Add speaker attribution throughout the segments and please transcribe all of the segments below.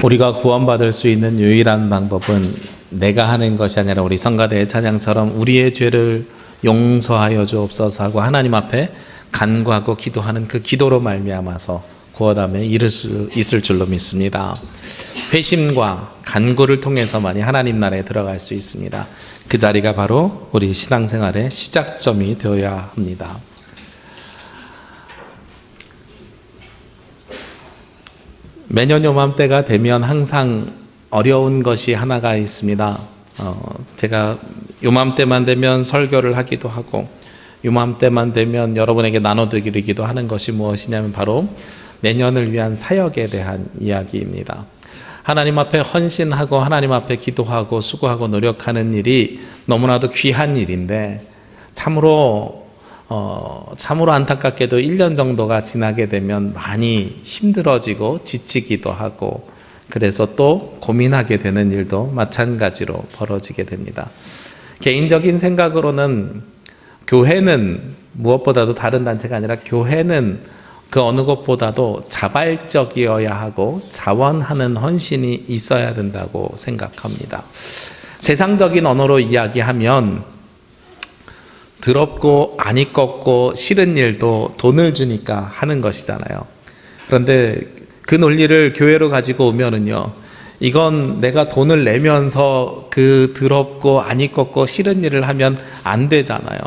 Speaker 1: 우리가 구원받을 수 있는 유일한 방법은 내가 하는 것이 아니라 우리 성가대의 찬양처럼 우리의 죄를 용서하여 주옵소서 하고 하나님 앞에 간구하고 기도하는 그 기도로 말미암아서 구원함에 이를 수 있을 줄로 믿습니다. 회심과 간구를 통해서만이 하나님 나라에 들어갈 수 있습니다. 그 자리가 바로 우리 신앙생활의 시작점이 되어야 합니다. 매년 요맘때가 되면 항상 어려운 것이 하나가 있습니다. 제가 요맘때만 되면 설교를 하기도 하고 요맘때만 되면 여러분에게 나눠드리기도 하는 것이 무엇이냐면 바로 내년을 위한 사역에 대한 이야기입니다. 하나님 앞에 헌신하고 하나님 앞에 기도하고 수고하고 노력하는 일이 너무나도 귀한 일인데 참으로 안타깝게도 1년 정도가 지나게 되면 많이 힘들어지고 지치기도 하고 그래서 또 고민하게 되는 일도 마찬가지로 벌어지게 됩니다. 개인적인 생각으로는 교회는 무엇보다도 다른 단체가 아니라 교회는 그 어느 것보다도 자발적이어야 하고 자원하는 헌신이 있어야 된다고 생각합니다. 세상적인 언어로 이야기하면 더럽고 안 익었고 싫은 일도 돈을 주니까 하는 것이잖아요. 그런데 그 논리를 교회로 가지고 오면은요, 이건 내가 돈을 내면서 그 더럽고 안 익었고 싫은 일을 하면 안 되잖아요.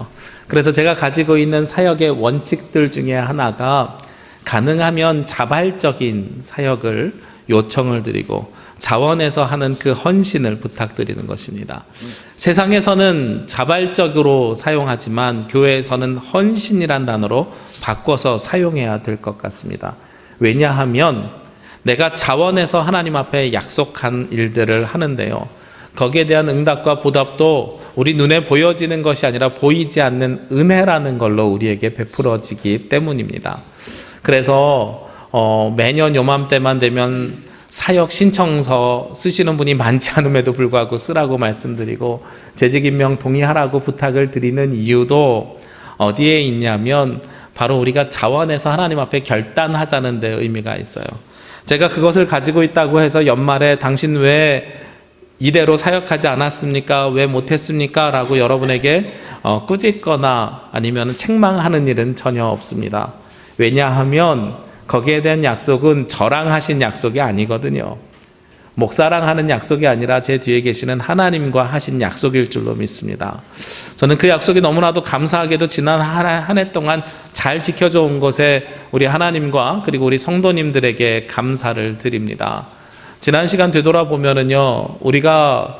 Speaker 1: 그래서 제가 가지고 있는 사역의 원칙들 중에 하나가 가능하면 자발적인 사역을 요청을 드리고 자원해서 하는 그 헌신을 부탁드리는 것입니다. 세상에서는 자발적으로 사용하지만 교회에서는 헌신이란 단어로 바꿔서 사용해야 될 것 같습니다. 왜냐하면 내가 자원해서 하나님 앞에 약속한 일들을 하는데요, 거기에 대한 응답과 보답도 우리 눈에 보여지는 것이 아니라 보이지 않는 은혜라는 걸로 우리에게 베풀어지기 때문입니다. 그래서 매년 요맘때만 되면 사역 신청서 쓰시는 분이 많지 않음에도 불구하고 쓰라고 말씀드리고 재직 임명 동의하라고 부탁을 드리는 이유도 어디에 있냐면 바로 우리가 자원해서 하나님 앞에 결단하자는 데 의미가 있어요. 제가 그것을 가지고 있다고 해서 연말에 당신 왜 이대로 사역하지 않았습니까? 왜 못했습니까? 라고 여러분에게 꾸짖거나 아니면 책망하는 일은 전혀 없습니다. 왜냐하면 거기에 대한 약속은 저랑 하신 약속이 아니거든요. 목사랑 하는 약속이 아니라 제 뒤에 계시는 하나님과 하신 약속일 줄로 믿습니다. 저는 그 약속이 너무나도 감사하게도 지난 한 해 동안 잘 지켜져 온 것에 우리 하나님과 그리고 우리 성도님들에게 감사를 드립니다. 지난 시간 되돌아보면은요, 우리가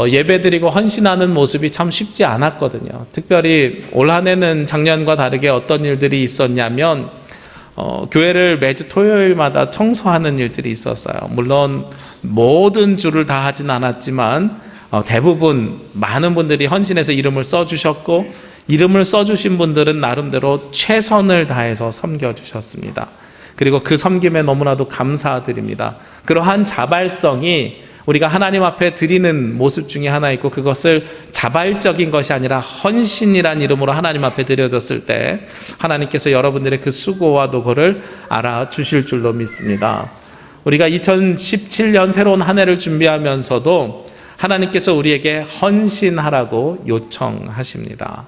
Speaker 1: 예배드리고 헌신하는 모습이 참 쉽지 않았거든요. 특별히 올 한 해는 작년과 다르게 어떤 일들이 있었냐면 교회를 매주 토요일마다 청소하는 일들이 있었어요. 물론 모든 주를 다 하진 않았지만 대부분 많은 분들이 헌신해서 이름을 써주셨고 이름을 써주신 분들은 나름대로 최선을 다해서 섬겨주셨습니다. 그리고 그 섬김에 너무나도 감사드립니다. 그러한 자발성이 우리가 하나님 앞에 드리는 모습 중에 하나 있고 그것을 자발적인 것이 아니라 헌신이란 이름으로 하나님 앞에 드려졌을 때 하나님께서 여러분들의 그 수고와 도구를 알아주실 줄로 믿습니다. 우리가 2017년 새로운 한 해를 준비하면서도 하나님께서 우리에게 헌신하라고 요청하십니다.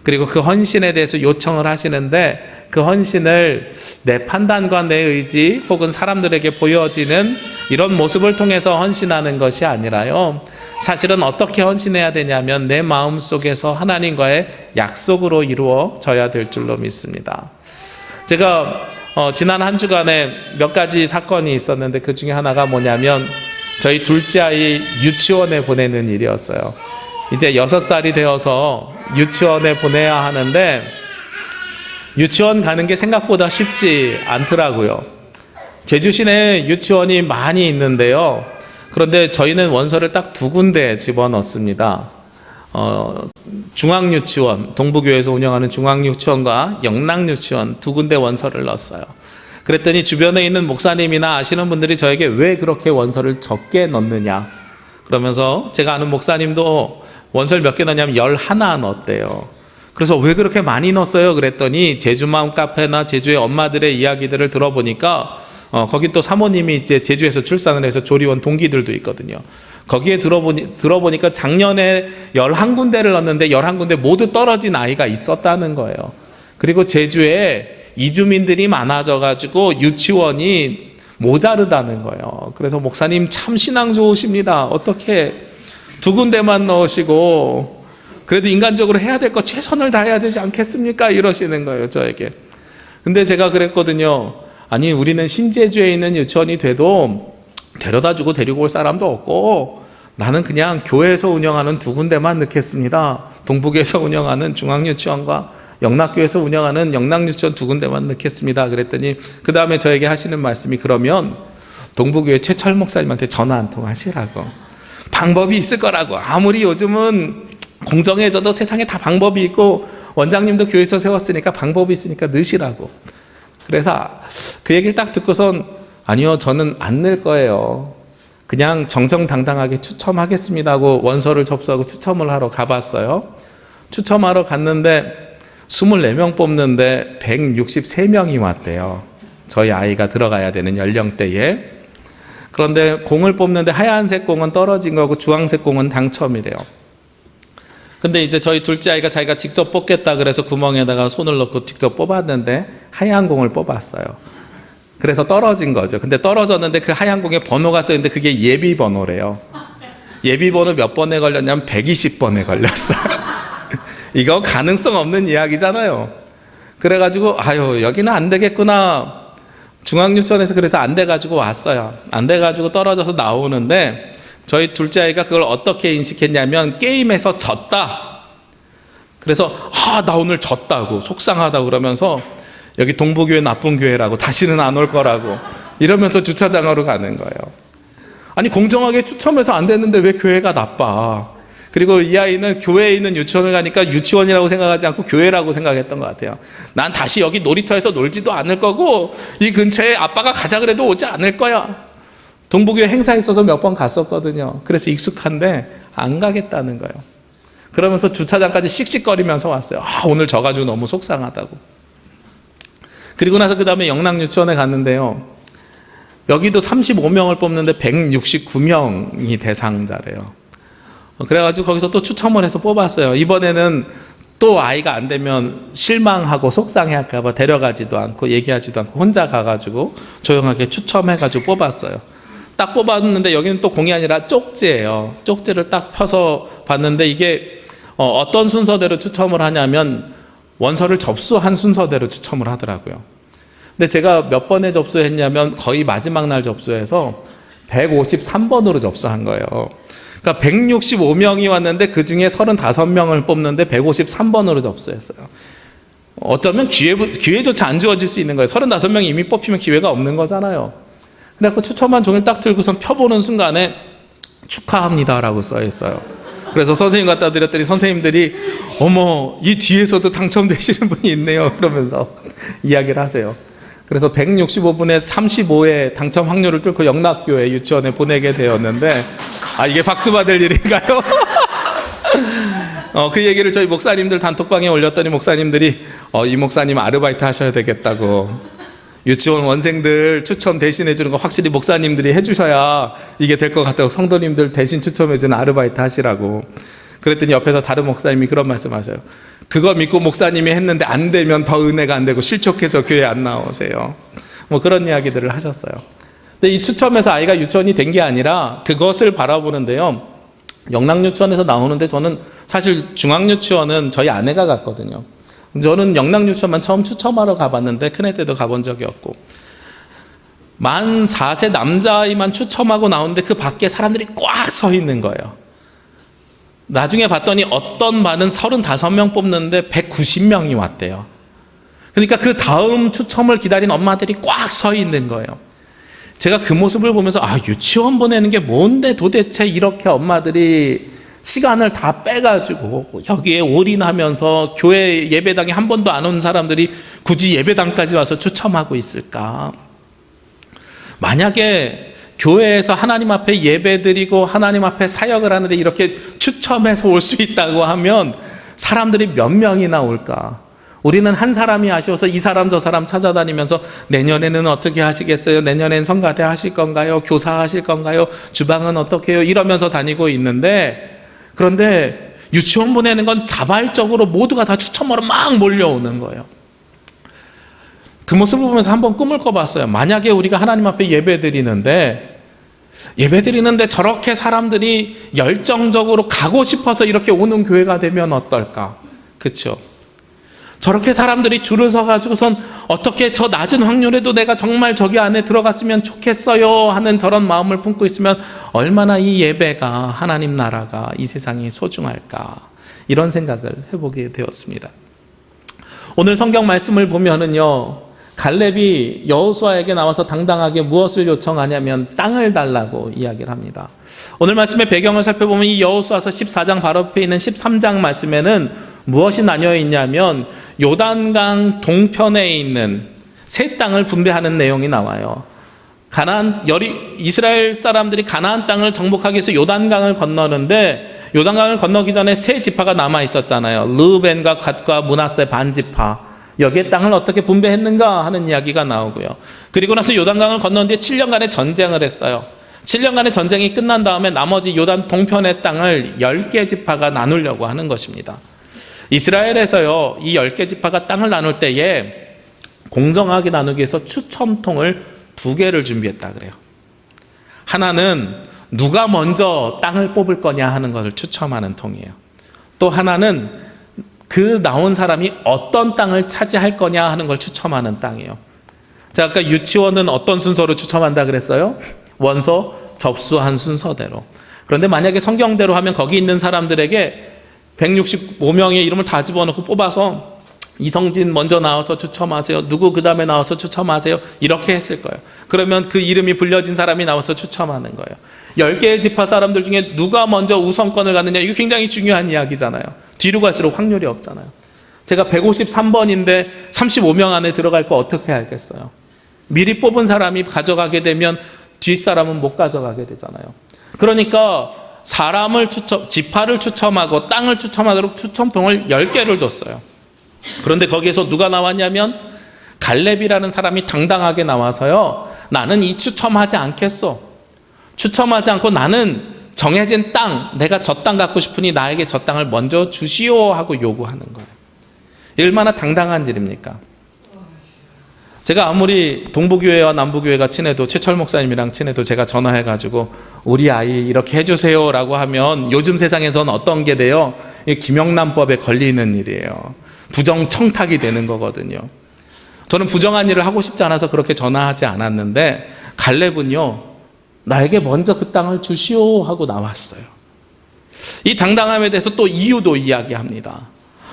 Speaker 1: 그리고 그 헌신에 대해서 요청을 하시는데 그 헌신을 내 판단과 내 의지 혹은 사람들에게 보여지는 이런 모습을 통해서 헌신하는 것이 아니라요, 사실은 어떻게 헌신해야 되냐면 내 마음속에서 하나님과의 약속으로 이루어져야 될 줄로 믿습니다. 제가 지난 한 주간에 몇 가지 사건이 있었는데 그 중에 하나가 뭐냐면 저희 둘째 아이 유치원에 보내는 일이었어요. 이제 6살이 되어서 유치원에 보내야 하는데 유치원 가는 게 생각보다 쉽지 않더라고요. 제주 시내에 유치원이 많이 있는데요, 그런데 저희는 원서를 딱 2군데 집어넣습니다. 중앙유치원, 동부교회에서 운영하는 중앙유치원과 영락유치원 2군데 원서를 넣었어요. 그랬더니 주변에 있는 목사님이나 아시는 분들이 저에게 왜 그렇게 원서를 적게 넣느냐 그러면서, 제가 아는 목사님도 원서를 몇 개 넣냐면 11 넣었대요. 그래서 왜 그렇게 많이 넣었어요? 그랬더니 제주 마음 카페나 제주의 엄마들의 이야기들을 들어보니까 거기 또 사모님이 이제 제주에서 출산을 해서 조리원 동기들도 있거든요. 거기에 들어보니까 작년에 11군데를 넣었는데 11군데 모두 떨어진 아이가 있었다는 거예요. 그리고 제주에 이주민들이 많아져가지고 유치원이 모자르다는 거예요. 그래서 목사님 참 신앙 좋으십니다. 어떻게 2군데만 넣으시고 그래도 인간적으로 해야 될 거 최선을 다해야 되지 않겠습니까? 이러시는 거예요, 저에게. 근데 제가 그랬거든요. 아니, 우리는 신제주에 있는 유치원이 돼도 데려다주고 데리고 올 사람도 없고 나는 그냥 교회에서 운영하는 2군데만 넣겠습니다. 동북에서 운영하는 중앙유치원과 영락교에서 운영하는 영락유치원 2군데만 넣겠습니다. 그랬더니 그 다음에 저에게 하시는 말씀이 그러면 동북교회 최철 목사님한테 전화 한 통 하시라고. 방법이 있을 거라고. 아무리 요즘은 공정해져도 세상에 다 방법이 있고 원장님도 교회에서 세웠으니까 방법이 있으니까 넣으시라고. 그래서 그 얘기를 딱 듣고선 아니요, 저는 안 넣을 거예요. 그냥 정정당당하게 추첨하겠습니다 하고 원서를 접수하고 추첨을 하러 가봤어요. 추첨하러 갔는데 24명 뽑는데 163명이 왔대요. 저희 아이가 들어가야 되는 연령대에. 그런데 공을 뽑는데 하얀색 공은 떨어진 거고 주황색 공은 당첨이래요. 근데 이제 저희 둘째 아이가 자기가 직접 뽑겠다 그래서 구멍에다가 손을 넣고 직접 뽑았는데 하얀 공을 뽑았어요. 그래서 떨어진 거죠. 근데 떨어졌는데 그 하얀 공에 번호가 써있는데 그게 예비 번호래요. 예비 번호 몇 번에 걸렸냐면 120번에 걸렸어요. 이거 가능성 없는 이야기잖아요. 그래가지고 아유, 여기는 안 되겠구나. 중앙유치원에서 그래서 안 돼가지고 왔어요. 안 돼가지고 떨어져서 나오는데 저희 둘째 아이가 그걸 어떻게 인식했냐면 게임에서 졌다. 그래서 나 오늘 졌다고 속상하다고 그러면서 여기 동부교회 나쁜 교회라고 다시는 안 올 거라고 이러면서 주차장으로 가는 거예요. 아니, 공정하게 추첨해서 안 됐는데 왜 교회가 나빠? 그리고 이 아이는 교회에 있는 유치원을 가니까 유치원이라고 생각하지 않고 교회라고 생각했던 것 같아요. 난 다시 여기 놀이터에서 놀지도 않을 거고 이 근처에 아빠가 가자 그래도 오지 않을 거야. 동부교회 행사 있어서 몇 번 갔었거든요. 그래서 익숙한데 안 가겠다는 거예요. 그러면서 주차장까지 씩씩거리면서 왔어요. 오늘 져가지고 너무 속상하다고. 그리고 나서 그 다음에 영락유치원에 갔는데요. 여기도 35명을 뽑는데 169명이 대상자래요. 그래가지고 거기서 또 추첨을 해서 뽑았어요. 이번에는 또 아이가 안 되면 실망하고 속상해할까봐 데려가지도 않고 얘기하지도 않고 혼자 가가지고 조용하게 추첨해가지고 뽑았어요. 딱 뽑았는데 여기는 또 공이 아니라 쪽지예요. 쪽지를 딱 펴서 봤는데 이게 어떤 순서대로 추첨을 하냐면 원서를 접수한 순서대로 추첨을 하더라고요. 근데 제가 몇 번에 접수했냐면 거의 마지막 날 접수해서 153번으로 접수한 거예요. 그러니까 165명이 왔는데 그 중에 35명을 뽑는데 153번으로 접수했어요. 어쩌면 기회조차 안 주어질 수 있는 거예요. 35명이 이미 뽑히면 기회가 없는 거잖아요. 그래서 추첨한 종이를 딱 들고선 펴보는 순간에 축하합니다라고 써 있어요. 그래서 선생님 갖다 드렸더니 선생님들이 어머, 이 뒤에서도 당첨되시는 분이 있네요 그러면서 이야기를 하세요. 그래서 165분의 35의 당첨 확률을 뚫고 영락교회 유치원에 보내게 되었는데 이게 박수 받을 일인가요? 그 얘기를 저희 목사님들 단톡방에 올렸더니 목사님들이 이 목사님 아르바이트 하셔야 되겠다고, 유치원 원생들 추첨 대신해 주는 거 확실히 목사님들이 해주셔야 이게 될 것 같다고, 성도님들 대신 추첨해 주는 아르바이트 하시라고. 그랬더니 옆에서 다른 목사님이 그런 말씀 하셔요. 그거 믿고 목사님이 했는데 안 되면 더 은혜가 안 되고 실족해서 교회 안 나오세요. 뭐 그런 이야기들을 하셨어요. 근데 이 추첨에서 아이가 유치원이 된 게 아니라 그것을 바라보는데요. 영락유치원에서 나오는데 저는 사실 중앙유치원은 저희 아내가 갔거든요. 저는 영락유치원만 처음 추첨하러 가봤는데 큰애 때도 가본 적이 없고, 만 4세 남자아이만 추첨하고 나오는데 그 밖에 사람들이 꽉 서 있는 거예요. 나중에 봤더니 어떤 반은 35명 뽑는데 190명이 왔대요. 그러니까 그 다음 추첨을 기다린 엄마들이 꽉 서 있는 거예요. 제가 그 모습을 보면서 유치원 보내는 게 뭔데 도대체 이렇게 엄마들이 시간을 다 빼가지고 여기에 올인하면서 교회 예배당에 한 번도 안 온 사람들이 굳이 예배당까지 와서 추첨하고 있을까? 만약에 교회에서 하나님 앞에 예배드리고 하나님 앞에 사역을 하는데 이렇게 추첨해서 올 수 있다고 하면 사람들이 몇 명이나 올까? 우리는 한 사람이 아쉬워서 이 사람 저 사람 찾아다니면서 내년에는 어떻게 하시겠어요? 내년엔 성가대 하실 건가요? 교사 하실 건가요? 주방은 어떻게 해요? 이러면서 다니고 있는데, 그런데 유치원 보내는 건 자발적으로 모두가 다 추첨으로 막 몰려오는 거예요. 그 모습을 보면서 한번 꿈을 꿔봤어요. 만약에 우리가 하나님 앞에 예배드리는데 저렇게 사람들이 열정적으로 가고 싶어서 이렇게 오는 교회가 되면 어떨까? 그렇죠? 저렇게 사람들이 줄을 서가지고선 어떻게 저 낮은 확률에도 내가 정말 저기 안에 들어갔으면 좋겠어요 하는 저런 마음을 품고 있으면 얼마나 이 예배가, 하나님 나라가, 이 세상이 소중할까, 이런 생각을 해보게 되었습니다. 오늘 성경 말씀을 보면은요, 갈렙이 여호수아에게 나와서 당당하게 무엇을 요청하냐면 땅을 달라고 이야기를 합니다. 오늘 말씀의 배경을 살펴보면 이 여호수아서 14장 바로 앞에 있는 13장 말씀에는 무엇이 나뉘어 있냐면 요단강 동편에 있는 세 땅을 분배하는 내용이 나와요. 이스라엘 사람들이 가나안 땅을 정복하기 위해서 요단강을 건너는데, 요단강을 건너기 전에 세 지파가 남아 있었잖아요. 르우벤과 갓과 므낫세 반지파. 여기에 땅을 어떻게 분배했는가 하는 이야기가 나오고요. 그리고 나서 요단강을 건넌 뒤에 7년간의 전쟁을 했어요. 7년간의 전쟁이 끝난 다음에 나머지 요단 동편의 땅을 10개 지파가 나누려고 하는 것입니다. 이스라엘에서요, 이 10개 지파가 땅을 나눌 때에 공정하게 나누기 위해서 추첨통을 2개를 준비했다 그래요. 하나는 누가 먼저 땅을 뽑을 거냐 하는 것을 추첨하는 통이에요. 또 하나는 그 나온 사람이 어떤 땅을 차지할 거냐 하는 걸 추첨하는 땅이에요. 자, 아까 유치원은 어떤 순서로 추첨한다 그랬어요? 원서 접수한 순서대로. 그런데 만약에 성경대로 하면 거기 있는 사람들에게 165명의 이름을 다 집어넣고 뽑아서 이성진 먼저 나와서 추첨하세요. 누구 그 다음에 나와서 추첨하세요. 이렇게 했을 거예요. 그러면 그 이름이 불려진 사람이 나와서 추첨하는 거예요. 10개의 지파 사람들 중에 누가 먼저 우선권을 갖느냐, 이거 굉장히 중요한 이야기잖아요. 뒤로 갈수록 확률이 없잖아요. 제가 153번인데 35명 안에 들어갈 거 어떻게 알겠어요? 미리 뽑은 사람이 가져가게 되면 뒷사람은 못 가져가게 되잖아요. 그러니까 지파를 추첨하고 땅을 추첨하도록 추첨통을 10개를 뒀어요. 그런데 거기에서 누가 나왔냐면 갈렙이라는 사람이 당당하게 나와서요, 나는 이 추첨하지 않겠어. 추첨하지 않고 나는 정해진 땅, 내가 저 땅 갖고 싶으니 나에게 저 땅을 먼저 주시오 하고 요구하는 거예요. 얼마나 당당한 일입니까? 제가 아무리 동부교회와 남부교회가 친해도, 최철 목사님이랑 친해도 제가 전화해가지고 우리 아이 이렇게 해주세요 라고 하면 요즘 세상에서는 어떤 게 돼요? 김영란법에 걸리는 일이에요. 부정청탁이 되는 거거든요. 저는 부정한 일을 하고 싶지 않아서 그렇게 전화하지 않았는데, 갈렙은요, 나에게 먼저 그 땅을 주시오 하고 나왔어요. 이 당당함에 대해서 또 이유도 이야기합니다.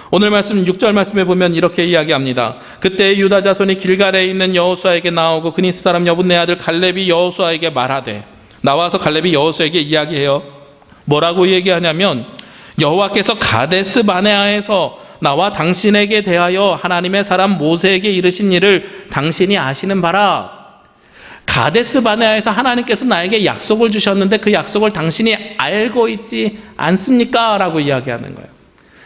Speaker 1: 오늘 말씀 6절 말씀에 보면 이렇게 이야기합니다. 그때 유다 자손이 길갈에 있는 여호수아에게 나오고 그니스 사람 여분네 아들 갈렙이 여호수아에게 말하되, 나와서 갈렙이 여호수아에게 이야기해요. 뭐라고 얘기하냐면, 여호와께서 가데스 바네아에서 나와 당신에게 대하여 하나님의 사람 모세에게 이르신 일을 당신이 아시는 바라. 가데스 바네아에서 하나님께서 나에게 약속을 주셨는데 그 약속을 당신이 알고 있지 않습니까? 라고 이야기하는 거예요.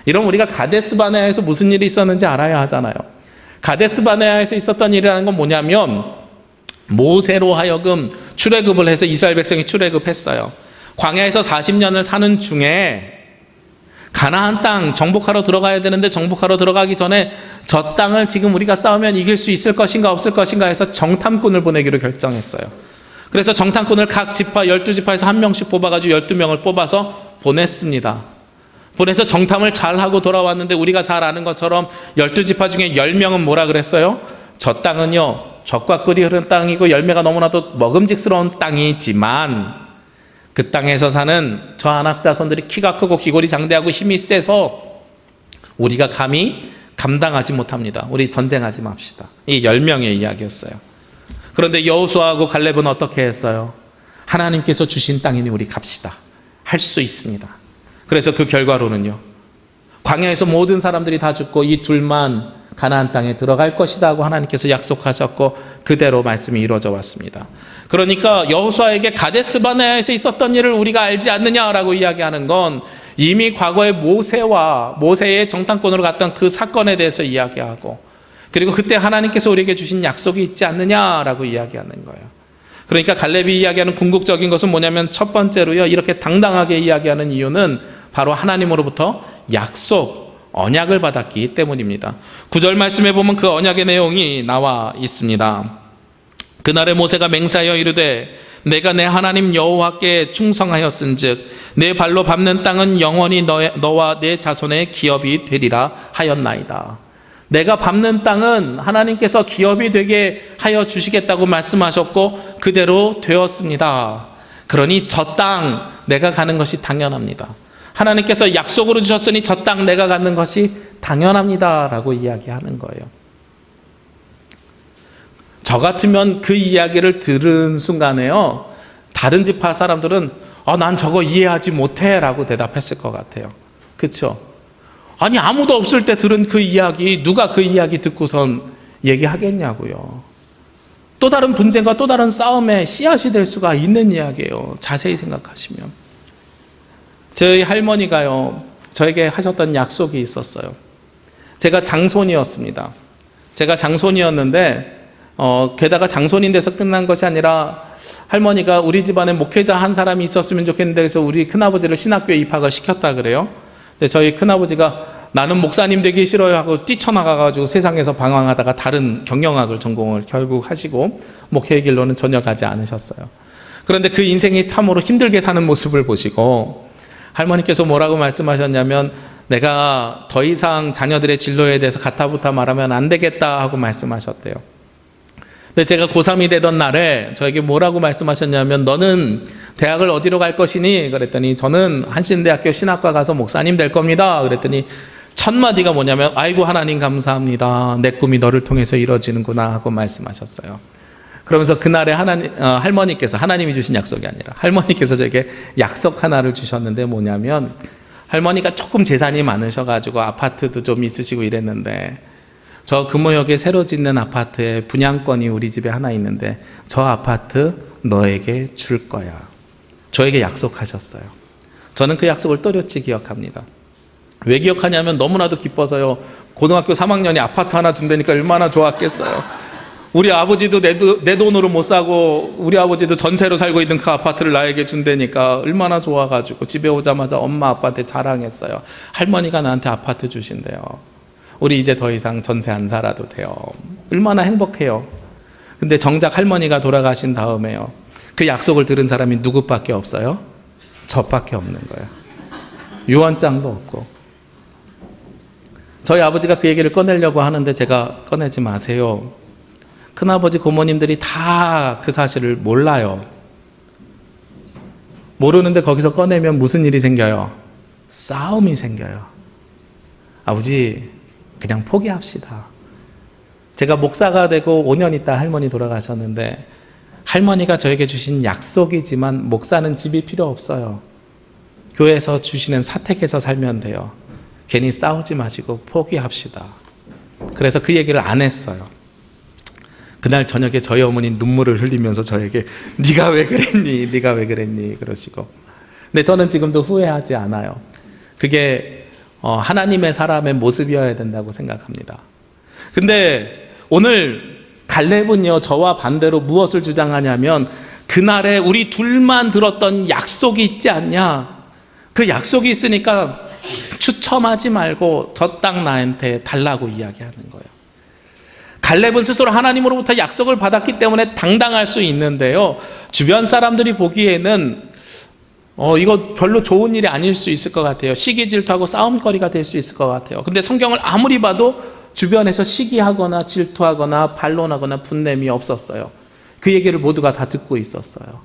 Speaker 1: 이러면 우리가 가데스 바네아에서 무슨 일이 있었는지 알아야 하잖아요. 가데스 바네아에서 있었던 일이라는 건 뭐냐면, 모세로 하여금 출애굽을 해서 이스라엘 백성이 출애굽했어요. 광야에서 40년을 사는 중에 가나안 땅 정복하러 들어가야 되는데, 정복하러 들어가기 전에 저 땅을 지금 우리가 싸우면 이길 수 있을 것인가 없을 것인가 해서 정탐꾼을 보내기로 결정했어요. 그래서 정탐꾼을 각 지파 12지파에서 한 명씩 뽑아가지고 12명을 뽑아서 보냈습니다. 보내서 정탐을 잘하고 돌아왔는데, 우리가 잘 아는 것처럼 12지파 중에 10명은 뭐라 그랬어요? 저 땅은요, 젖과 꿀이 흐르는 땅이고 열매가 너무나도 먹음직스러운 땅이지만 그 땅에서 사는 저 안악 자손들이 키가 크고 기골이 장대하고 힘이 세서 우리가 감히 감당하지 못합니다. 우리 전쟁하지 맙시다. 이 10명의 이야기였어요. 그런데 여호수아하고 갈렙은 어떻게 했어요? 하나님께서 주신 땅이니 우리 갑시다. 할 수 있습니다. 그래서 그 결과로는요, 광야에서 모든 사람들이 다 죽고 이 둘만 가나안 땅에 들어갈 것이다 하고 하나님께서 약속하셨고 그대로 말씀이 이루어져 왔습니다. 그러니까 여호수아에게 가데스 바네아에서 있었던 일을 우리가 알지 않느냐라고 이야기하는 건, 이미 과거에 모세의 정탐꾼으로 갔던 그 사건에 대해서 이야기하고, 그리고 그때 하나님께서 우리에게 주신 약속이 있지 않느냐라고 이야기하는 거예요. 그러니까 갈렙이 이야기하는 궁극적인 것은 뭐냐면, 첫 번째로요, 이렇게 당당하게 이야기하는 이유는 바로 하나님으로부터 약속, 언약을 받았기 때문입니다. 9절 말씀에 보면 그 언약의 내용이 나와 있습니다. 그날에 모세가 맹세하여 이르되 내가 내 하나님 여호와께 충성하였은즉 내 발로 밟는 땅은 영원히 너와 내 자손의 기업이 되리라 하였나이다. 내가 밟는 땅은 하나님께서 기업이 되게 하여 주시겠다고 말씀하셨고 그대로 되었습니다. 그러니 저 땅 내가 가는 것이 당연합니다. 하나님께서 약속으로 주셨으니 저 땅 내가 갖는 것이 당연합니다 라고 이야기하는 거예요. 저 같으면 그 이야기를 들은 순간에요, 다른 지파 사람들은 난 저거 이해하지 못해 라고 대답했을 것 같아요. 그렇죠? 아니, 아무도 없을 때 들은 그 이야기, 누가 그 이야기 듣고선 얘기하겠냐고요. 또 다른 분쟁과 또 다른 싸움의 씨앗이 될 수가 있는 이야기예요. 자세히 생각하시면. 저희 할머니가요, 저에게 하셨던 약속이 있었어요. 제가 장손이었습니다. 제가 장손이었는데 게다가 장손인 데서 끝난 것이 아니라 할머니가 우리 집안에 목회자 한 사람이 있었으면 좋겠는데, 그래서 우리 큰아버지를 신학교에 입학을 시켰다 그래요. 근데 저희 큰아버지가 나는 목사님 되기 싫어요 하고 뛰쳐나가가지고 세상에서 방황하다가 다른 경영학을 전공을 결국 하시고 목회의 길로는 전혀 가지 않으셨어요. 그런데 그 인생이 참으로 힘들게 사는 모습을 보시고 할머니께서 뭐라고 말씀하셨냐면, 내가 더 이상 자녀들의 진로에 대해서 가타부타 말하면 안 되겠다 하고 말씀하셨대요. 근데 제가 고3이 되던 날에 저에게 뭐라고 말씀하셨냐면, 너는 대학을 어디로 갈 것이니? 그랬더니 저는 한신대학교 신학과 가서 목사님 될 겁니다. 그랬더니 첫 마디가 뭐냐면, 아이고 하나님 감사합니다. 내 꿈이 너를 통해서 이루어지는구나 하고 말씀하셨어요. 그러면서 그날에 할머니께서, 하나님이 주신 약속이 아니라 할머니께서 저에게 약속 하나를 주셨는데, 뭐냐면 할머니가 조금 재산이 많으셔가지고 아파트도 좀 있으시고 이랬는데, 저 금호역에 새로 짓는 아파트에 분양권이 우리 집에 하나 있는데 저 아파트 너에게 줄 거야. 저에게 약속하셨어요. 저는 그 약속을 또렷이 기억합니다. 왜 기억하냐면 너무나도 기뻐서요. 고등학교 3학년이 아파트 하나 준다니까 얼마나 좋았겠어요. 우리 아버지도 내 돈으로 못 사고 우리 아버지도 전세로 살고 있는 그 아파트를 나에게 준다니까 얼마나 좋아가지고 집에 오자마자 엄마 아빠한테 자랑했어요. 할머니가 나한테 아파트 주신대요. 우리 이제 더 이상 전세 안 살아도 돼요. 얼마나 행복해요. 근데 정작 할머니가 돌아가신 다음에요, 그 약속을 들은 사람이 누구밖에 없어요? 저밖에 없는 거예요. 유언장도 없고. 저희 아버지가 그 얘기를 꺼내려고 하는데 제가 꺼내지 마세요. 큰아버지 고모님들이 다 그 사실을 몰라요. 모르는데 거기서 꺼내면 무슨 일이 생겨요? 싸움이 생겨요. 아버지 그냥 포기합시다. 제가 목사가 되고 5년 있다 할머니 돌아가셨는데, 할머니가 저에게 주신 약속이지만 목사는 집이 필요 없어요. 교회에서 주시는 사택에서 살면 돼요. 괜히 싸우지 마시고 포기합시다. 그래서 그 얘기를 안 했어요. 그날 저녁에 저희 어머니 눈물을 흘리면서 저에게 네가 왜 그랬니? 네가 왜 그랬니? 그러시고. 근데 저는 지금도 후회하지 않아요. 그게 하나님의 사람의 모습이어야 된다고 생각합니다. 근데 오늘 갈렙은요, 저와 반대로 무엇을 주장하냐면, 그날에 우리 둘만 들었던 약속이 있지 않냐? 그 약속이 있으니까 추첨하지 말고 저 땅 나한테 달라고 이야기하는 거예요. 갈렙은 스스로 하나님으로부터 약속을 받았기 때문에 당당할 수 있는데요, 주변 사람들이 보기에는 이거 별로 좋은 일이 아닐 수 있을 것 같아요. 시기 질투하고 싸움거리가 될 수 있을 것 같아요. 근데 성경을 아무리 봐도 주변에서 시기하거나 질투하거나 반론하거나 분냄이 없었어요. 그 얘기를 모두가 다 듣고 있었어요.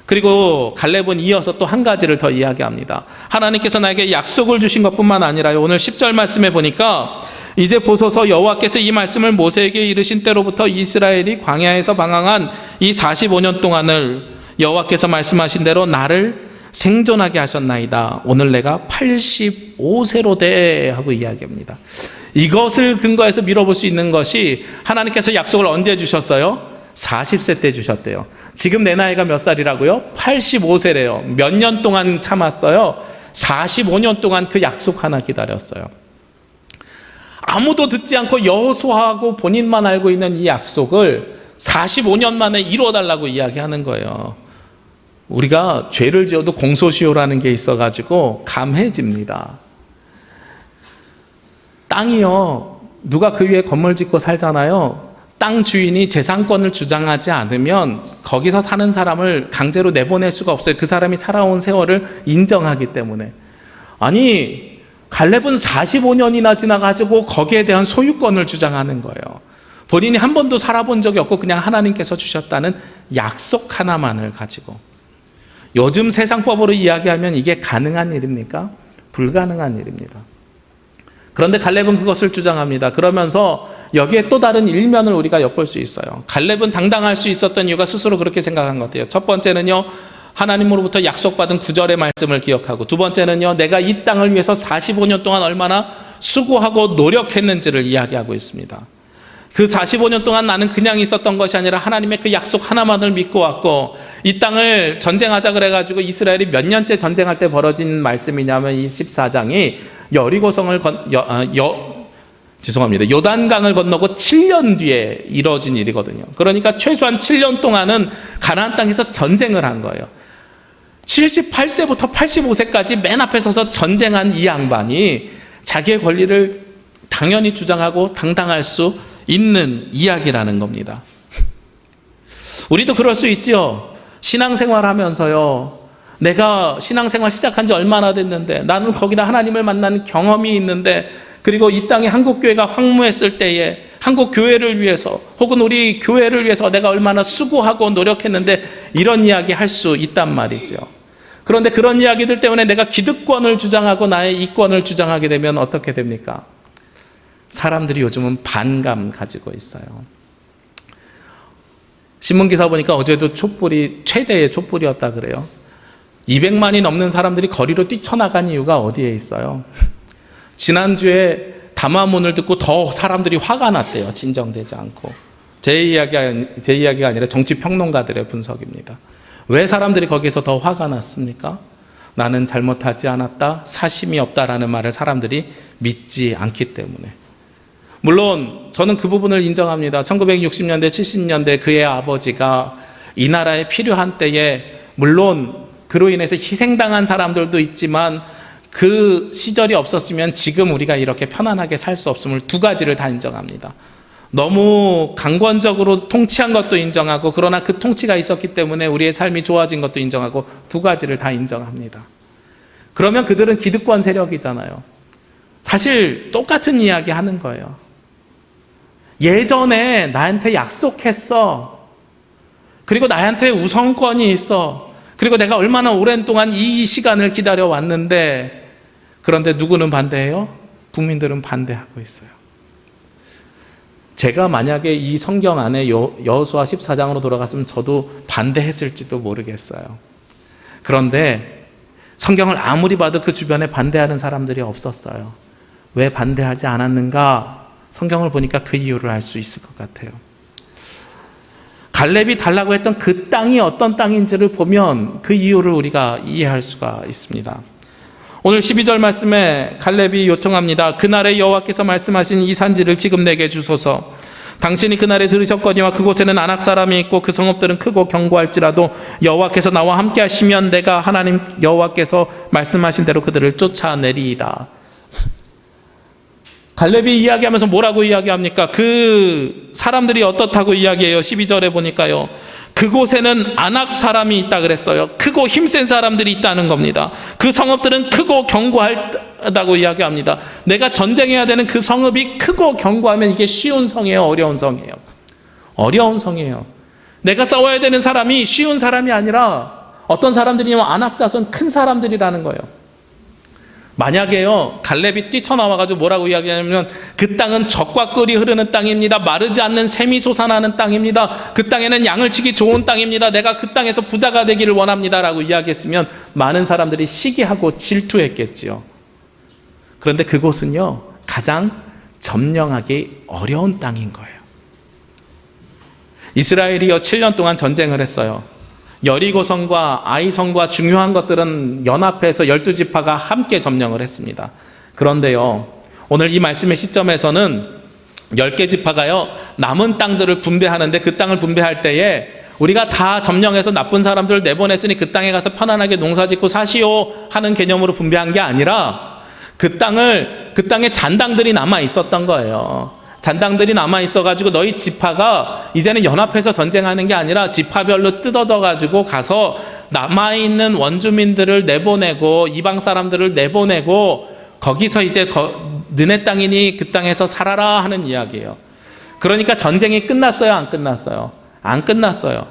Speaker 1: 그리고 갈렙은 이어서 또 한 가지를 더 이야기합니다. 하나님께서 나에게 약속을 주신 것뿐만 아니라요, 오늘 10절 말씀에 보니까 이제 보소서 여호와께서 이 말씀을 모세에게 이르신 때로부터 이스라엘이 광야에서 방황한 이 45년 동안을 여호와께서 말씀하신 대로 나를 생존하게 하셨나이다. 오늘 내가 85세로 돼 하고 이야기합니다. 이것을 근거해서 밀어볼 수 있는 것이, 하나님께서 약속을 언제 주셨어요? 40세 때 주셨대요. 지금 내 나이가 몇 살이라고요? 85세래요. 몇 년 동안 참았어요? 45년 동안 그 약속 하나 기다렸어요. 아무도 듣지 않고 여호수아하고 본인만 알고 있는 이 약속을 45년 만에 이루어달라고 이야기하는 거예요. 우리가 죄를 지어도 공소시효라는 게 있어가지고 감해집니다. 땅이요, 누가 그 위에 건물 짓고 살잖아요. 땅 주인이 재산권을 주장하지 않으면 거기서 사는 사람을 강제로 내보낼 수가 없어요. 그 사람이 살아온 세월을 인정하기 때문에. 아니, 갈렙은 45년이나 지나가지고 거기에 대한 소유권을 주장하는 거예요. 본인이 한 번도 살아본 적이 없고 그냥 하나님께서 주셨다는 약속 하나만을 가지고. 요즘 세상법으로 이야기하면 이게 가능한 일입니까? 불가능한 일입니다. 그런데 갈렙은 그것을 주장합니다. 그러면서 여기에 또 다른 일면을 우리가 엿볼 수 있어요. 갈렙은 당당할 수 있었던 이유가 스스로 그렇게 생각한 것 같아요. 첫 번째는요, 하나님으로부터 약속받은 구절의 말씀을 기억하고, 두 번째는요, 내가 이 땅을 위해서 45년 동안 얼마나 수고하고 노력했는지를 이야기하고 있습니다. 그 45년 동안 나는 그냥 있었던 것이 아니라 하나님의 그 약속 하나만을 믿고 왔고, 이 땅을 전쟁하자 그래가지고 이스라엘이 몇 년째 전쟁할 때 벌어진 말씀이냐면 이 14장이 여리고성을 요단강을 건너고 7년 뒤에 이루어진 일이거든요. 그러니까 최소한 7년 동안은 가나안 땅에서 전쟁을 한 거예요. 78세부터 85세까지 맨 앞에 서서 전쟁한 이 양반이 자기의 권리를 당연히 주장하고 당당할 수 있는 이야기라는 겁니다. 우리도 그럴 수 있죠. 신앙생활 하면서요, 내가 신앙생활 시작한 지 얼마나 됐는데, 나는 거기다 하나님을 만난 경험이 있는데, 그리고 이 땅에 한국교회가 황무했을 때에 한국교회를 위해서 혹은 우리 교회를 위해서 내가 얼마나 수고하고 노력했는데, 이런 이야기 할 수 있단 말이죠. 그런데 그런 이야기들 때문에 내가 기득권을 주장하고 나의 이권을 주장하게 되면 어떻게 됩니까? 사람들이 요즘은 반감 가지고 있어요. 신문기사 보니까 어제도 촛불이 최대의 촛불이었다 그래요. 200만이 넘는 사람들이 거리로 뛰쳐나간 이유가 어디에 있어요? 지난주에 담화문을 듣고 더 사람들이 화가 났대요. 진정되지 않고. 제 이야기가 아니라 정치평론가들의 분석입니다. 왜 사람들이 거기서 더 화가 났습니까? 나는 잘못하지 않았다, 사심이 없다라는 말을 사람들이 믿지 않기 때문에. 물론 저는 그 부분을 인정합니다. 1960년대, 70년대 그의 아버지가 이 나라에 필요한 때에 물론 그로 인해서 희생당한 사람들도 있지만 그 시절이 없었으면 지금 우리가 이렇게 편안하게 살 수 없음을 두 가지를 다 인정합니다. 너무 강권적으로 통치한 것도 인정하고, 그러나 그 통치가 있었기 때문에 우리의 삶이 좋아진 것도 인정하고, 두 가지를 다 인정합니다. 그러면 그들은 기득권 세력이잖아요. 사실 똑같은 이야기 하는 거예요. 예전에 나한테 약속했어. 그리고 나한테 우선권이 있어. 그리고 내가 얼마나 오랜 동안 이 시간을 기다려왔는데, 그런데 누구는 반대해요? 국민들은 반대하고 있어요. 제가 만약에 이 성경 안에 여호수아 14장으로 돌아갔으면 저도 반대했을지도 모르겠어요. 그런데 성경을 아무리 봐도 그 주변에 반대하는 사람들이 없었어요. 왜 반대하지 않았는가? 성경을 보니까 그 이유를 알 수 있을 것 같아요. 갈렙이 달라고 했던 그 땅이 어떤 땅인지를 보면 그 이유를 우리가 이해할 수가 있습니다. 오늘 12절 말씀에 갈렙이 요청합니다. 그날에 여호와께서 말씀하신 이 산지를 지금 내게 주소서. 당신이 그날에 들으셨거니와 그곳에는 아낙 사람이 있고 그 성읍들은 크고 견고할지라도 여호와께서 나와 함께 하시면 내가 하나님 여호와께서 말씀하신 대로 그들을 쫓아내리이다. 갈렙이 이야기하면서 뭐라고 이야기합니까? 그 사람들이 어떻다고 이야기해요? 12절에 보니까요, 그곳에는 아낙 사람이 있다 그랬어요. 크고 힘센 사람들이 있다는 겁니다. 그 성읍들은 크고 견고하다고 이야기합니다. 내가 전쟁해야 되는 그 성읍이 크고 견고하면 이게 쉬운 성이에요, 어려운 성이에요? 어려운 성이에요. 내가 싸워야 되는 사람이 쉬운 사람이 아니라 어떤 사람들이냐면 아낙 자손 큰 사람들이라는 거예요. 만약에요, 갈렙이 뛰쳐나와가지고 뭐라고 이야기하냐면 그 땅은 젖과 꿀이 흐르는 땅입니다. 마르지 않는 샘이 솟아나는 땅입니다. 그 땅에는 양을 치기 좋은 땅입니다. 내가 그 땅에서 부자가 되기를 원합니다 라고 이야기했으면 많은 사람들이 시기하고 질투했겠지요. 그런데 그곳은요, 가장 점령하기 어려운 땅인 거예요. 이스라엘이요 7년 동안 전쟁을 했어요. 여리고성과 아이성과 중요한 것들은 연합해서 12지파가 함께 점령을 했습니다. 그런데요, 오늘 이 말씀의 시점에서는 10개 지파가요, 남은 땅들을 분배하는데, 그 땅을 분배할 때에 우리가 다 점령해서 나쁜 사람들을 내보냈으니 그 땅에 가서 편안하게 농사 짓고 사시오 하는 개념으로 분배한 게 아니라, 그 땅에 잔당들이 남아 있었던 거예요. 잔당들이 남아 있어가지고 너희 지파가 이제는 연합해서 전쟁하는 게 아니라 지파별로 뜯어져가지고 가서 남아있는 원주민들을 내보내고 이방 사람들을 내보내고 거기서 이제 너네 땅이니 그 땅에서 살아라 하는 이야기예요. 그러니까 전쟁이 끝났어요, 안 끝났어요? 안 끝났어요.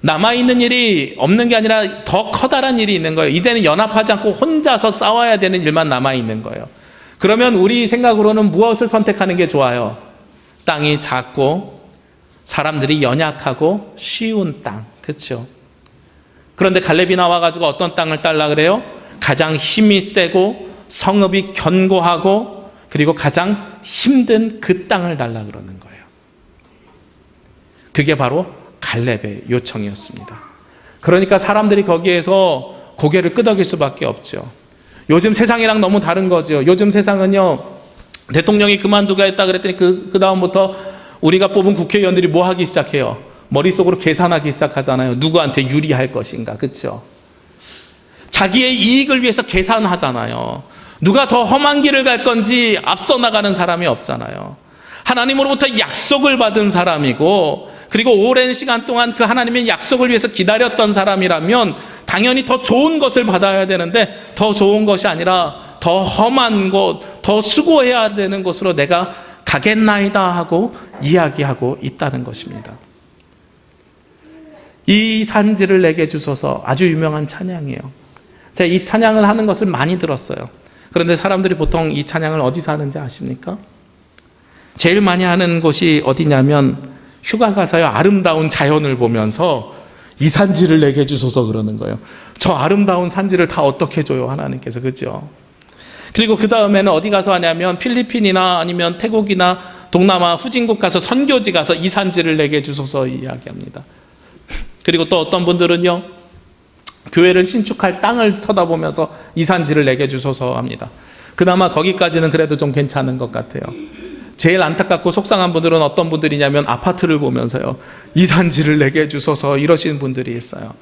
Speaker 1: 남아있는 일이 없는 게 아니라 더 커다란 일이 있는 거예요. 이제는 연합하지 않고 혼자서 싸워야 되는 일만 남아있는 거예요. 그러면 우리 생각으로는 무엇을 선택하는 게 좋아요? 땅이 작고 사람들이 연약하고 쉬운 땅, 그렇죠? 그런데 갈렙이 나와가지고 어떤 땅을 딸라 그래요? 가장 힘이 세고 성읍이 견고하고 그리고 가장 힘든 그 땅을 달라 그러는 거예요. 그게 바로 갈렙의 요청이었습니다. 그러니까 사람들이 거기에서 고개를 끄덕일 수밖에 없죠. 요즘 세상이랑 너무 다른 거죠. 요즘 세상은요, 대통령이 그만두게 했다 그랬더니 그 다음부터 우리가 뽑은 국회의원들이 뭐 하기 시작해요? 머릿속으로 계산하기 시작하잖아요. 누구한테 유리할 것인가, 그렇죠? 자기의 이익을 위해서 계산하잖아요. 누가 더 험한 길을 갈 건지 앞서 나가는 사람이 없잖아요. 하나님으로부터 약속을 받은 사람이고, 그리고 오랜 시간 동안 그 하나님의 약속을 위해서 기다렸던 사람이라면 당연히 더 좋은 것을 받아야 되는데, 더 좋은 것이 아니라 더 험한 곳, 더 수고해야 되는 곳으로 내가 가겠나이다 하고 이야기하고 있다는 것입니다. 이 산지를 내게 주소서, 아주 유명한 찬양이에요. 제가 이 찬양을 하는 것을 많이 들었어요. 그런데 사람들이 보통 이 찬양을 어디서 하는지 아십니까? 제일 많이 하는 곳이 어디냐면 휴가 가서요, 아름다운 자연을 보면서 이 산지를 내게 주소서 그러는 거예요. 저 아름다운 산지를 다 어떻게 줘요, 하나님께서, 그렇죠? 그리고 그 다음에는 어디 가서 하냐면 필리핀이나 아니면 태국이나 동남아 후진국 가서 선교지 가서 이 산지를 내게 주소서 이야기합니다. 그리고 또 어떤 분들은요, 교회를 신축할 땅을 쳐다보면서 이 산지를 내게 주소서 합니다. 그나마 거기까지는 그래도 좀 괜찮은 것 같아요. 제일 안타깝고 속상한 분들은 어떤 분들이냐면 아파트를 보면서요, 이 산지를 내게 주소서 이러시는 분들이 있어요.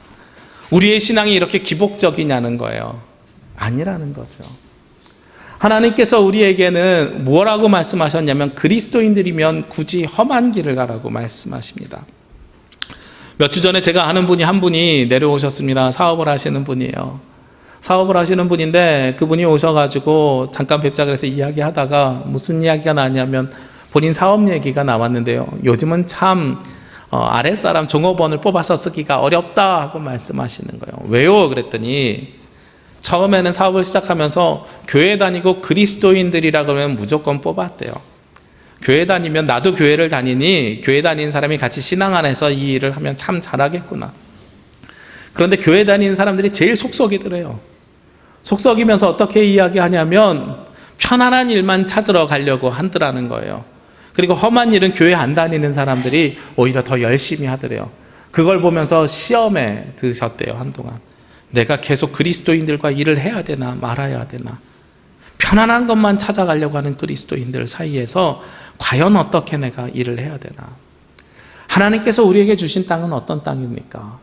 Speaker 1: 우리의 신앙이 이렇게 기복적이냐는 거예요. 아니라는 거죠. 하나님께서 우리에게는 뭐라고 말씀하셨냐면 그리스도인들이면 굳이 험한 길을 가라고 말씀하십니다. 몇 주 전에 제가 아는 분이 한 분이 내려오셨습니다. 사업을 하시는 분이에요. 사업을 하시는 분인데 그분이 오셔가지고 잠깐 뵙자 그래서 이야기하다가 무슨 이야기가 나냐면 본인 사업 얘기가 나왔는데요. 요즘은 참 아랫사람 종업원을 뽑아서 쓰기가 어렵다 하고 말씀하시는 거예요. 왜요? 그랬더니 처음에는 사업을 시작하면서 교회 다니고 그리스도인들이라 그러면 무조건 뽑았대요. 교회 다니면 나도 교회를 다니니 교회 다니는 사람이 같이 신앙 안에서 이 일을 하면 참 잘하겠구나. 그런데 교회 다니는 사람들이 제일 속썩이더래요. 속썩이면서 어떻게 이야기하냐면 편안한 일만 찾으러 가려고 한다는 거예요. 그리고 험한 일은 교회 안 다니는 사람들이 오히려 더 열심히 하더래요. 그걸 보면서 시험에 드셨대요, 한동안. 내가 계속 그리스도인들과 일을 해야 되나 말아야 되나. 편안한 것만 찾아가려고 하는 그리스도인들 사이에서 과연 어떻게 내가 일을 해야 되나. 하나님께서 우리에게 주신 땅은 어떤 땅입니까?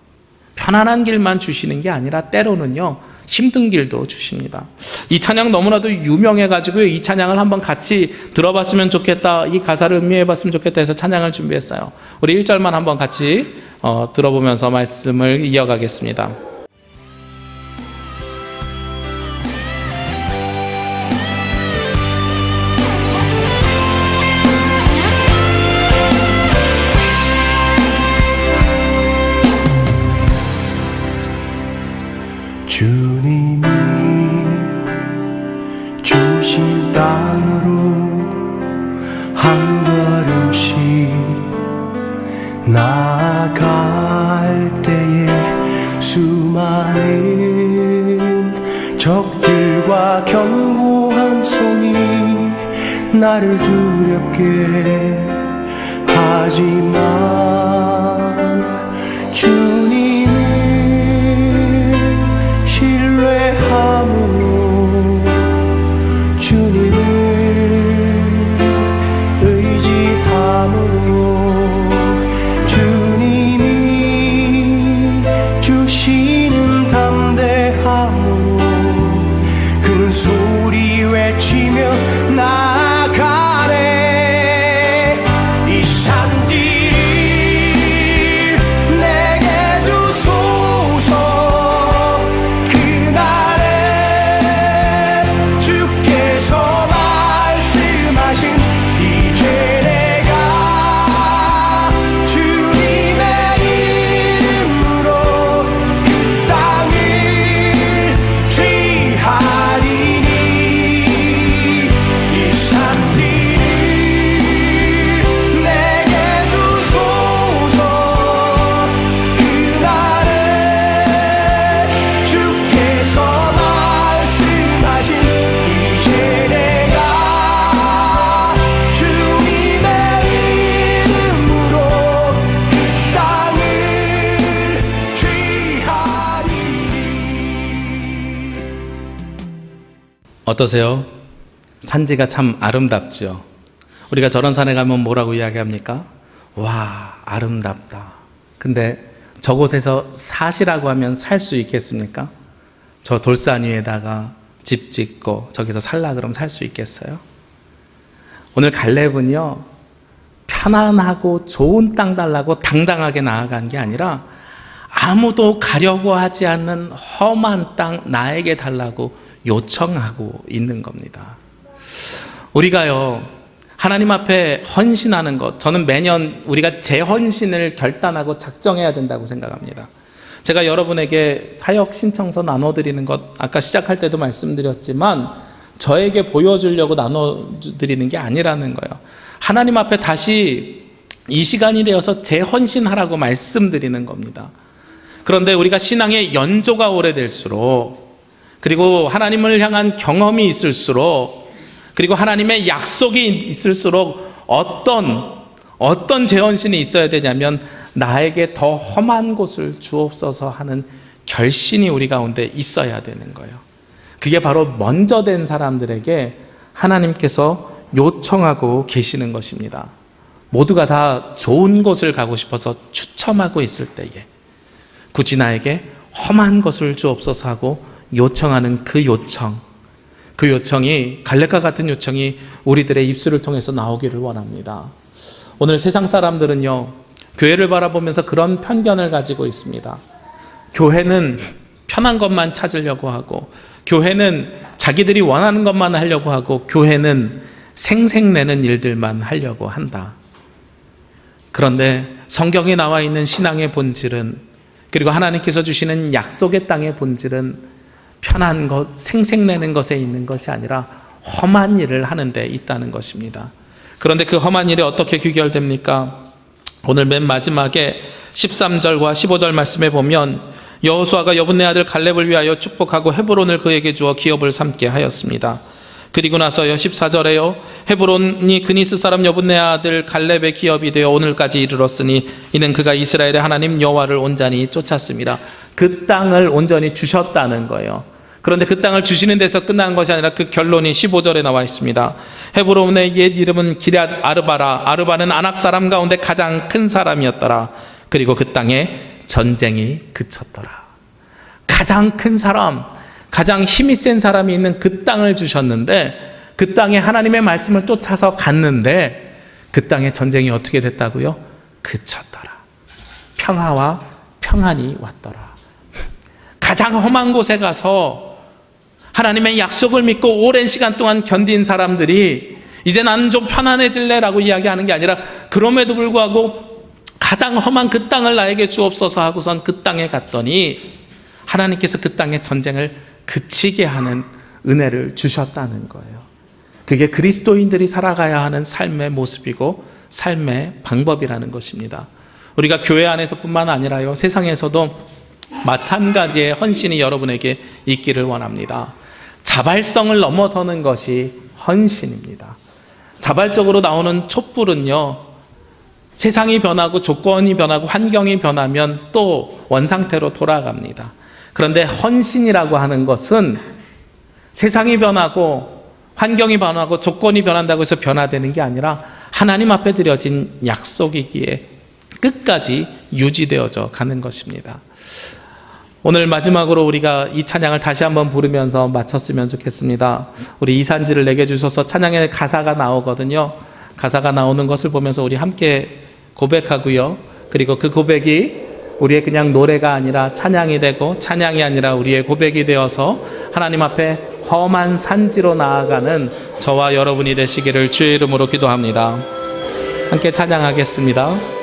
Speaker 1: 편안한 길만 주시는 게 아니라 때로는요, 힘든 길도 주십니다. 이 찬양 너무나도 유명해가지고 이 찬양을 한번 같이 들어봤으면 좋겠다, 이 가사를 음미해봤으면 좋겠다 해서 찬양을 준비했어요. 우리 1절만 한번 같이 들어보면서 말씀을 이어가겠습니다.
Speaker 2: 주님이 주신 땅으로 한 걸음씩 나아갈 때에 수많은 적들과 견고한 성이 나를 두렵게 하지만 주님은
Speaker 1: 어떠세요? 산지가 참 아름답죠. 우리가 저런 산에 가면 뭐라고 이야기합니까? 와, 아름답다. 근데 저곳에서 사시라고 하면 살 수 있겠습니까? 저 돌산 위에다가 집 짓고 저기서 살라 그러면 살 수 있겠어요? 오늘 갈렙은요, 편안하고 좋은 땅 달라고 당당하게 나아간 게 아니라 아무도 가려고 하지 않는 험한 땅 나에게 달라고 요청하고 있는 겁니다. 우리가요, 하나님 앞에 헌신하는 것, 저는 매년 우리가 재헌신을 결단하고 작정해야 된다고 생각합니다. 제가 여러분에게 사역 신청서 나눠드리는 것, 아까 시작할 때도 말씀드렸지만 저에게 보여주려고 나눠드리는 게 아니라는 거예요. 하나님 앞에 다시 이 시간이 되어서 재헌신하라고 말씀드리는 겁니다. 그런데 우리가 신앙의 연조가 오래될수록, 그리고 하나님을 향한 경험이 있을수록, 그리고 하나님의 약속이 있을수록 어떤 재헌신이 있어야 되냐면 나에게 더 험한 곳을 주옵소서 하는 결신이 우리 가운데 있어야 되는 거예요. 그게 바로 먼저 된 사람들에게 하나님께서 요청하고 계시는 것입니다. 모두가 다 좋은 곳을 가고 싶어서 추첨하고 있을 때에 굳이 나에게 험한 것을 주옵소서 하고 요청하는 그 요청이 갈렙과 같은 요청이 우리들의 입술을 통해서 나오기를 원합니다. 오늘 세상 사람들은요, 교회를 바라보면서 그런 편견을 가지고 있습니다. 교회는 편한 것만 찾으려고 하고, 교회는 자기들이 원하는 것만 하려고 하고, 교회는 생색내는 일들만 하려고 한다. 그런데 성경에 나와 있는 신앙의 본질은, 그리고 하나님께서 주시는 약속의 땅의 본질은 편한 것, 생색내는 것에 있는 것이 아니라 험한 일을 하는 데 있다는 것입니다. 그런데 그 험한 일이 어떻게 귀결됩니까? 오늘 맨 마지막에 13절과 15절 말씀에 보면 여호수아가 여분네 아들 갈렙을 위하여 축복하고 헤브론을 그에게 주어 기업을 삼게 하였습니다. 그리고 나서요 14절에요, 헤브론이 그니스 사람 여분네 아들 갈렙의 기업이 되어 오늘까지 이르렀으니 이는 그가 이스라엘의 하나님 여호와를 온전히 쫓았습니다. 그 땅을 온전히 주셨다는 거예요. 그런데 그 땅을 주시는 데서 끝난 것이 아니라 그 결론이 15절에 나와 있습니다. 헤브론의 옛 이름은 기럇 아르바라. 아르바는 아낙 사람 가운데 가장 큰 사람이었더라. 그리고 그 땅에 전쟁이 그쳤더라. 가장 큰 사람, 가장 힘이 센 사람이 있는 그 땅을 주셨는데, 그 땅에 하나님의 말씀을 쫓아서 갔는데 그 땅에 전쟁이 어떻게 됐다고요? 그쳤더라. 평화와 평안이 왔더라. 가장 험한 곳에 가서 하나님의 약속을 믿고 오랜 시간 동안 견딘 사람들이 이제 나는 좀 편안해질래 라고 이야기하는 게 아니라, 그럼에도 불구하고 가장 험한 그 땅을 나에게 주옵소서 하고선 그 땅에 갔더니 하나님께서 그 땅의 전쟁을 그치게 하는 은혜를 주셨다는 거예요. 그게 그리스도인들이 살아가야 하는 삶의 모습이고 삶의 방법이라는 것입니다. 우리가 교회 안에서뿐만 아니라요, 세상에서도 마찬가지의 헌신이 여러분에게 있기를 원합니다. 자발성을 넘어서는 것이 헌신입니다. 자발적으로 나오는 촛불은요, 세상이 변하고 조건이 변하고 환경이 변하면 또 원상태로 돌아갑니다. 그런데 헌신이라고 하는 것은 세상이 변하고 환경이 변하고 조건이 변한다고 해서 변화되는 게 아니라 하나님 앞에 드려진 약속이기에 끝까지 유지되어져 가는 것입니다. 오늘 마지막으로 우리가 이 찬양을 다시 한번 부르면서 마쳤으면 좋겠습니다. 우리 이산지를 내게 주셔서 찬양의 가사가 나오거든요. 가사가 나오는 것을 보면서 우리 함께 고백하고요. 그리고 그 고백이 우리의 그냥 노래가 아니라 찬양이 되고, 찬양이 아니라 우리의 고백이 되어서 하나님 앞에 험한 산지로 나아가는 저와 여러분이 되시기를 주의 이름으로 기도합니다. 함께 찬양하겠습니다.